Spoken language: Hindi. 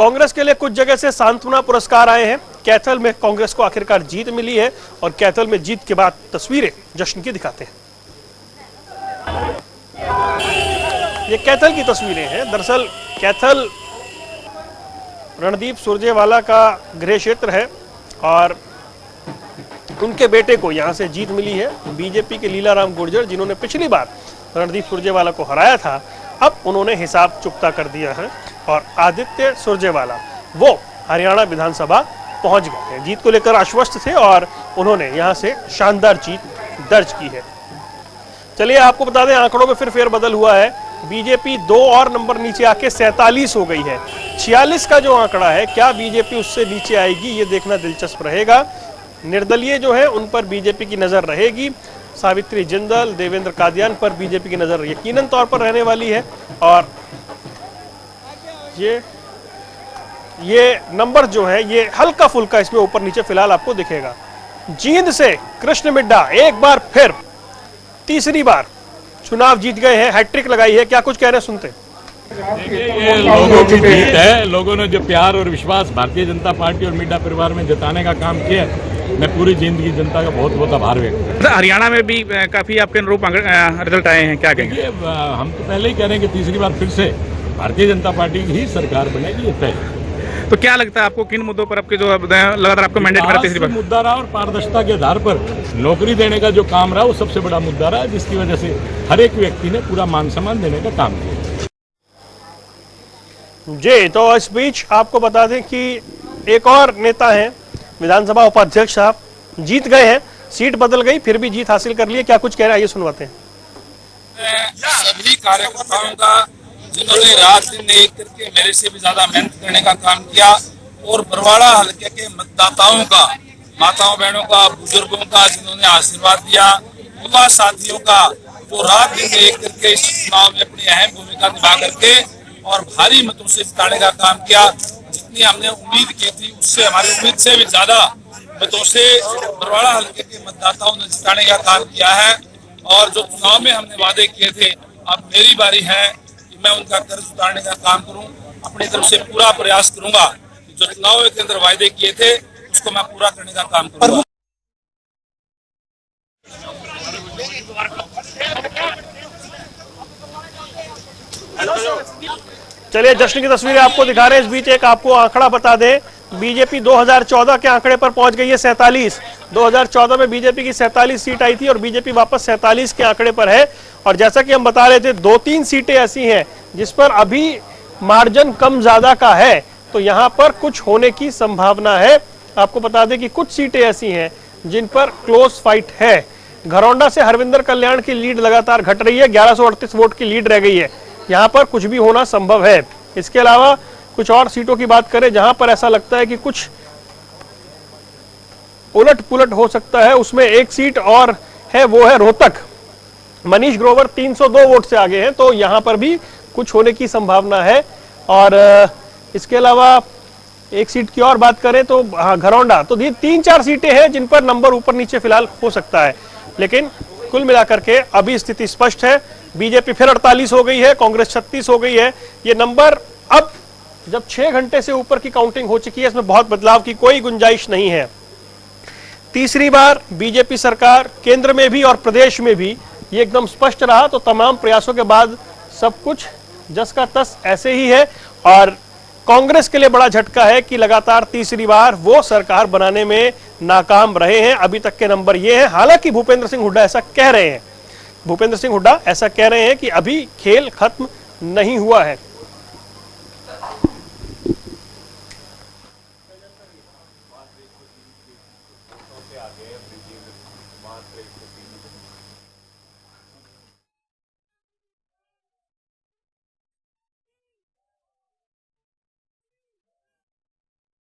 कांग्रेस के लिए कुछ जगह से सांत्वना पुरस्कार आए हैं। कैथल में कांग्रेस को आखिरकार जीत मिली है और कैथल में जीत के बाद तस्वीरें जश्न की दिखाते हैं। ये कैथल की तस्वीरें हैं। दरअसल कैथल रणदीप सुरजेवाला का गृह क्षेत्र है और उनके बेटे को यहां से जीत मिली है। बीजेपी के लीलाराम गुर्जर, जिन्होंने पिछली बार रणदीप सुरजेवाला को हराया था, अब उन्होंने हिसाब चुकता कर दिया है और आदित्य सुरजेवाला वो हरियाणा विधानसभा पहुंच गए हैं। जीत को लेकर आश्वस्त थे और उन्होंने यहां से शानदार जीत दर्ज की है। चलिए आपको बता दें, आंकड़ों में फिर फेरबदल हुआ है। बीजेपी 2 और नंबर नीचे आके 47 हो गई है। 46 का जो आंकड़ा है, क्या बीजेपी उससे नीचे आएगी, ये देखना दिलचस्प रहेगा। निर्दलीय जो है उन पर बीजेपी की नजर रहेगी। सावित्री जिंदल, देवेंद्र कादियान पर बीजेपी की नजर यकीनन तौर पर रहने वाली है। और ये नंबर जो है ये हल्का फुल्का इसमें ऊपर नीचे फिलहाल आपको दिखेगा। जींद से कृष्ण मिड्ढा एक बार फिर तीसरी बार चुनाव जीत गए हैं, हैट्रिक लगाई है। क्या कुछ कह रहे हैं, सुनते हैं। देखिए, ये लोगों की जीत है। लोगों ने जो प्यार और विश्वास भारतीय जनता पार्टी और मिड्ढा परिवार में जताने का काम किया, मैं पूरी जिंदगी जनता का बहुत बहुत आभार व्यक्त करता हूं। हरियाणा में भी काफी आपके अनुरूप रिजल्ट आए हैं, क्या कहेंगे? हम तो पहले ही कह रहे हैं कि तीसरी बार फिर से भारतीय जनता पार्टी की ही सरकार बनेगी, ये तय। तो क्या लगता है आपको, किन मुद्दों पर आपके जो लगातार आपको मैंडेट मिला तीसरी बार? मुद्दा रहा और पारदर्शिता के आधार पर नौकरी देने का जो काम रहा वो सबसे बड़ा मुद्दा रहा, जिसकी वजह से हर एक व्यक्ति ने पूरा मान सम्मान देने का काम किया। जी, तो इस बीच आपको बता दें कि एक और नेता हैं, विधानसभा उपाध्यक्ष साहब जीत गए हैं। सीट बदल गई फिर भी जीत हासिल कर ली है। क्या कुछ कह रहे हैं, ये सुनवाते हैं। सभी कार्यकर्ताओं का, जिन्होंने रात दिन एक करके मेरे से भी ज्यादा मेहनत करने का काम किया, और बरवाड़ा हल्के के मतदाताओं का, माताओं बहनों का, बुजुर्गों का, जिन्होंने आशीर्वाद दिया, युवा साथियों का, जो रात दिन एक करके इस चुनाव में अपनी अहम भूमिका निभा करके और भारी मतों से जिताने का काम किया। जितनी हमने उम्मीद की थी उससे, हमारी उम्मीद से भी ज्यादा मतों से बरवाड़ा हल्के के मतदाताओं ने जिताने का काम किया है। और जो चुनाव में हमने वादे किए थे, अब मेरी बारी है कि मैं उनका कर्ज उतारने का काम करूं। अपनी तरफ से पूरा प्रयास करूंगा कि जो चुनाव के अंदर वायदे किए थे उसको मैं पूरा करने का काम करूंगा। चलिए जश्न की तस्वीरें आपको दिखा रहे हैं। इस बीच एक आपको आंकड़ा बता दें, बीजेपी 2014 के आंकड़े पर पहुंच गई है 47। 2014 में बीजेपी की 47 सीट आई थी और बीजेपी वापस 47 के आंकड़े पर है। और जैसा कि हम बता रहे थे, 2-3 सीटें ऐसी हैं जिस पर अभी मार्जिन कम ज्यादा का है, तो यहां पर कुछ होने की संभावना है। आपको बता दें कि कुछ सीटें ऐसी हैं जिन पर क्लोज फाइट है। घरौंडा से हरविंदर कल्याण की लीड लगातार घट रही है, 1138 वोट की लीड रह गई है। यहाँ पर कुछ भी होना संभव है। इसके अलावा कुछ और सीटों की बात करें जहां पर ऐसा लगता है कि कुछ उलट पुलट हो सकता है, उसमें एक सीट और है, वो है रोहतक। मनीष ग्रोवर 302 वोट से आगे हैं, तो यहां पर भी कुछ होने की संभावना है। और इसके अलावा एक सीट की और बात करें तो घरौंडा, तो 3-4 सीटें हैं जिन पर नंबर ऊपर नीचे फिलहाल हो सकता है। लेकिन कुल मिलाकर के अभी स्थिति स्पष्ट है। बीजेपी फिर 48 हो गई है, कांग्रेस 36 हो गई है। ये नंबर अब जब 6 घंटे से ऊपर की काउंटिंग हो चुकी है, इसमें बहुत बदलाव की कोई गुंजाइश नहीं है। तीसरी बार बीजेपी सरकार केंद्र में भी और प्रदेश में भी, ये एकदम स्पष्ट रहा। तो तमाम प्रयासों के बाद सब कुछ जस का तस ऐसे ही है। और कांग्रेस के लिए बड़ा झटका है कि लगातार तीसरी बार वो सरकार बनाने में नाकाम रहे हैं। अभी तक के नंबर ये हैं। हालांकि भूपेंद्र सिंह हुड्डा ऐसा कह रहे हैं कि अभी खेल खत्म नहीं हुआ है।